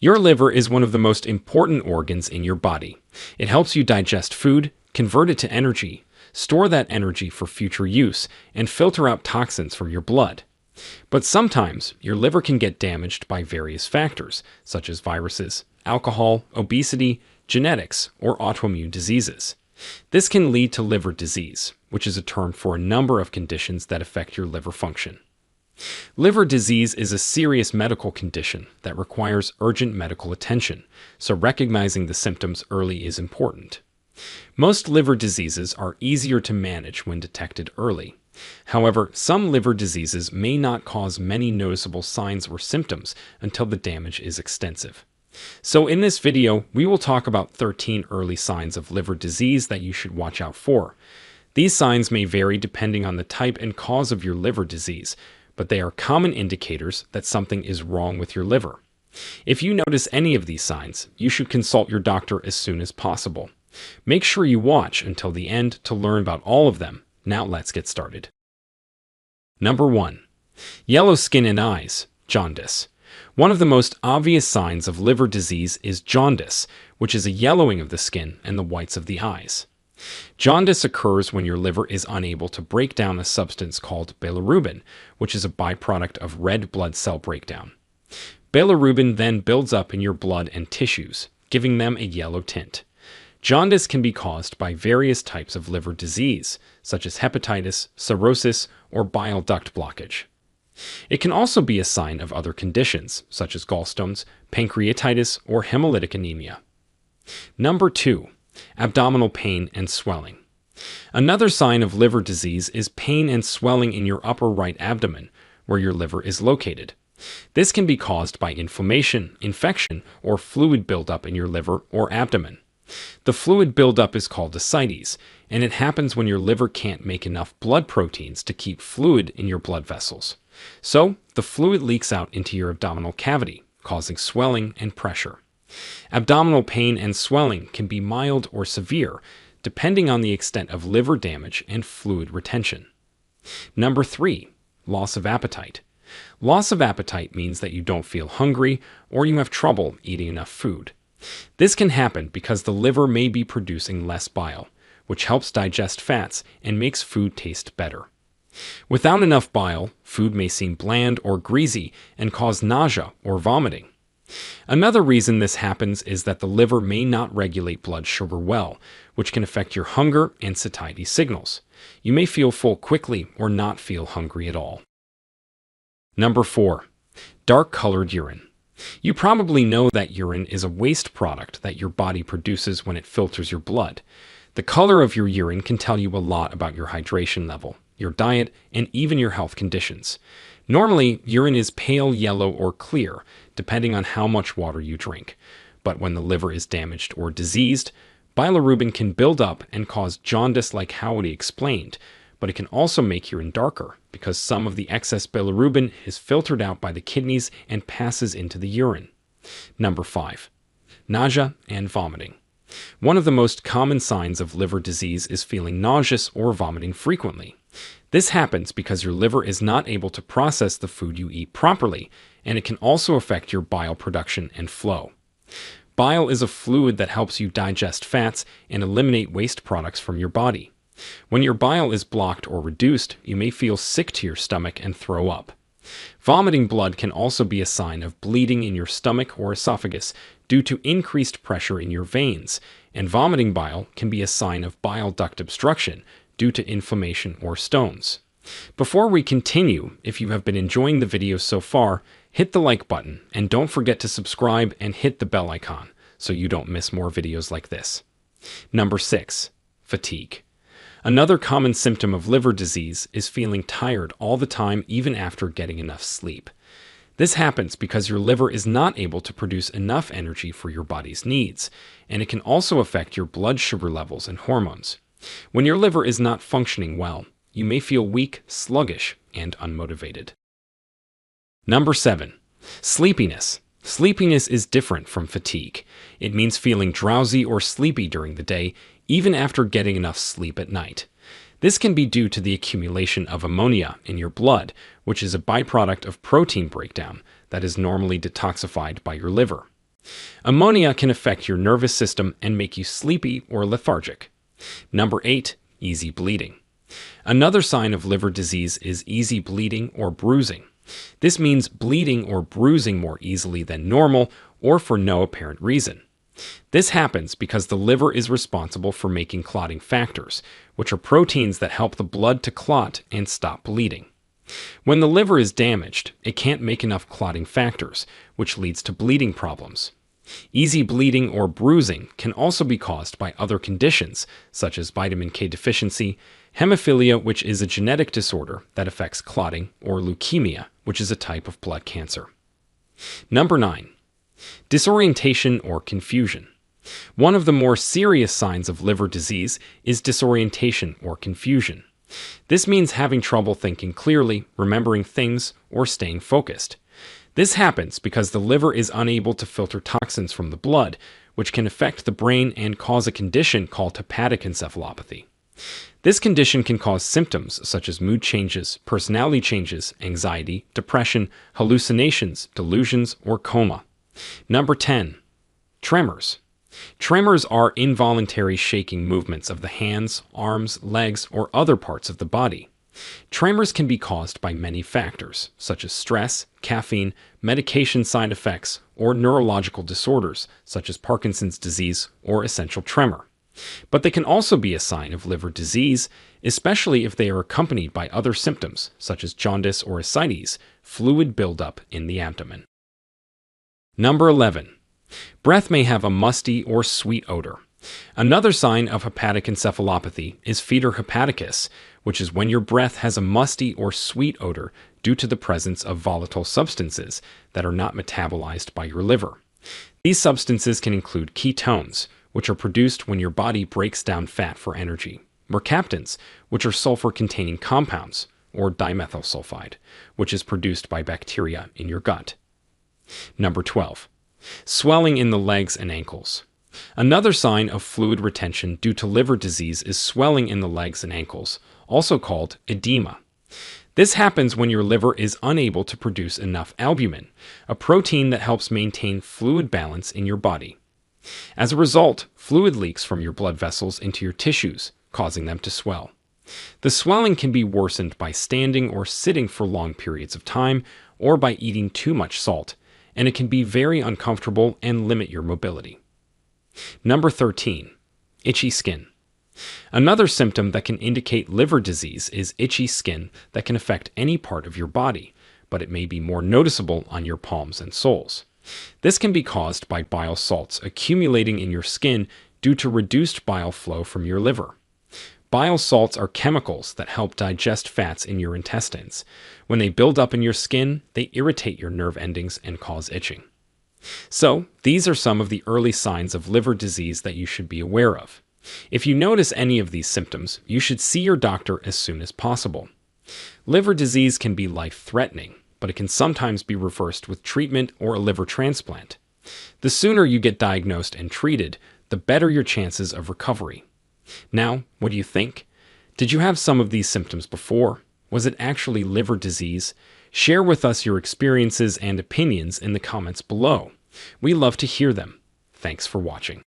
Your liver is one of the most important organs in your body. It helps you digest food, convert it to energy, store that energy for future use, and filter out toxins from your blood. But sometimes, your liver can get damaged by various factors, such as viruses, alcohol, obesity, genetics, or autoimmune diseases. This can lead to liver disease, which is a term for a number of conditions that affect your liver function. Liver disease is a serious medical condition that requires urgent medical attention, so recognizing the symptoms early is important. Most liver diseases are easier to manage when detected early. However, some liver diseases may not cause many noticeable signs or symptoms until the damage is extensive. So in this video, we will talk about 13 early signs of liver disease that you should watch out for. These signs may vary depending on the type and cause of your liver disease, but they are common indicators that something is wrong with your liver. If you notice any of these signs, you should consult your doctor as soon as possible. Make sure you watch until the end to learn about all of them. Now let's get started. Number 1. Yellow skin and eyes, jaundice. One of the most obvious signs of liver disease is jaundice, which is a yellowing of the skin and the whites of the eyes. Jaundice occurs when your liver is unable to break down a substance called bilirubin, which is a byproduct of red blood cell breakdown. Bilirubin then builds up in your blood and tissues, giving them a yellow tint. Jaundice can be caused by various types of liver disease, such as hepatitis, cirrhosis, or bile duct blockage. It can also be a sign of other conditions, such as gallstones, pancreatitis, or hemolytic anemia. Number 2. Abdominal pain and swelling. Another sign of liver disease is pain and swelling in your upper right abdomen, where your liver is located. This can be caused by inflammation, infection, or fluid buildup in your liver or abdomen. The fluid buildup is called ascites, and it happens when your liver can't make enough blood proteins to keep fluid in your blood vessels. So, the fluid leaks out into your abdominal cavity, causing swelling and pressure. Abdominal pain and swelling can be mild or severe, depending on the extent of liver damage and fluid retention. Number 3. Loss of appetite. Loss of appetite means that you don't feel hungry or you have trouble eating enough food. This can happen because the liver may be producing less bile, which helps digest fats and makes food taste better. Without enough bile, food may seem bland or greasy and cause nausea or vomiting. Another reason this happens is that the liver may not regulate blood sugar well, which can affect your hunger and satiety signals. You may feel full quickly or not feel hungry at all. Number 4. Dark-colored urine. You probably know that urine is a waste product that your body produces when it filters your blood. The color of your urine can tell you a lot about your hydration level, your diet, and even your health conditions. Normally, urine is pale yellow or clear, depending on how much water you drink. But when the liver is damaged or diseased, bilirubin can build up and cause jaundice like Howdy explained, but it can also make urine darker because some of the excess bilirubin is filtered out by the kidneys and passes into the urine. Number 5. Nausea and vomiting. One of the most common signs of liver disease is feeling nauseous or vomiting frequently. This happens because your liver is not able to process the food you eat properly, and it can also affect your bile production and flow. Bile is a fluid that helps you digest fats and eliminate waste products from your body. When your bile is blocked or reduced, you may feel sick to your stomach and throw up. Vomiting blood can also be a sign of bleeding in your stomach or esophagus due to increased pressure in your veins, and vomiting bile can be a sign of bile duct obstruction due to inflammation or stones. Before we continue, if you have been enjoying the video so far, hit the like button and don't forget to subscribe and hit the bell icon so you don't miss more videos like this. Number 6. Fatigue. Another common symptom of liver disease is feeling tired all the time even after getting enough sleep. This happens because your liver is not able to produce enough energy for your body's needs, and it can also affect your blood sugar levels and hormones. When your liver is not functioning well, you may feel weak, sluggish, and unmotivated. Number 7. Sleepiness. Sleepiness is different from fatigue. It means feeling drowsy or sleepy during the day, even after getting enough sleep at night. This can be due to the accumulation of ammonia in your blood, which is a byproduct of protein breakdown that is normally detoxified by your liver. Ammonia can affect your nervous system and make you sleepy or lethargic. Number 8. Easy bleeding. Another sign of liver disease is easy bleeding or bruising. This means bleeding or bruising more easily than normal or for no apparent reason. This happens because the liver is responsible for making clotting factors, which are proteins that help the blood to clot and stop bleeding. When the liver is damaged, it can't make enough clotting factors, which leads to bleeding problems. Easy bleeding or bruising can also be caused by other conditions, such as vitamin K deficiency, hemophilia, which is a genetic disorder that affects clotting, or leukemia, which is a type of blood cancer. Number 9. Disorientation or confusion. One of the more serious signs of liver disease is disorientation or confusion. This means having trouble thinking clearly, remembering things, or staying focused. This happens because the liver is unable to filter toxins from the blood, which can affect the brain and cause a condition called hepatic encephalopathy. This condition can cause symptoms such as mood changes, personality changes, anxiety, depression, hallucinations, delusions, or coma. Number 10. Tremors. Tremors are involuntary shaking movements of the hands, arms, legs, or other parts of the body. Tremors can be caused by many factors, such as stress, caffeine, medication side effects, or neurological disorders, such as Parkinson's disease or essential tremor. But they can also be a sign of liver disease, especially if they are accompanied by other symptoms, such as jaundice or ascites, fluid buildup in the abdomen. Number 11. Breath may have a musty or sweet odor. Another sign of hepatic encephalopathy is fetor hepaticus, which is when your breath has a musty or sweet odor due to the presence of volatile substances that are not metabolized by your liver. These substances can include ketones, which are produced when your body breaks down fat for energy, mercaptans, which are sulfur-containing compounds, or dimethyl sulfide, which is produced by bacteria in your gut. Number 12. Swelling in the legs and ankles. Another sign of fluid retention due to liver disease is swelling in the legs and ankles, also called edema. This happens when your liver is unable to produce enough albumin, a protein that helps maintain fluid balance in your body. As a result, fluid leaks from your blood vessels into your tissues, causing them to swell. The swelling can be worsened by standing or sitting for long periods of time or by eating too much salt, and it can be very uncomfortable and limit your mobility. Number 13. Itchy skin. Another symptom that can indicate liver disease is itchy skin that can affect any part of your body, but it may be more noticeable on your palms and soles. This can be caused by bile salts accumulating in your skin due to reduced bile flow from your liver. Bile salts are chemicals that help digest fats in your intestines. When they build up in your skin, they irritate your nerve endings and cause itching. So, these are some of the early signs of liver disease that you should be aware of. If you notice any of these symptoms, you should see your doctor as soon as possible. Liver disease can be life-threatening, but it can sometimes be reversed with treatment or a liver transplant. The sooner you get diagnosed and treated, the better your chances of recovery. Now, what do you think? Did you have some of these symptoms before? Was it actually liver disease? Share with us your experiences and opinions in the comments below. We love to hear them. Thanks for watching.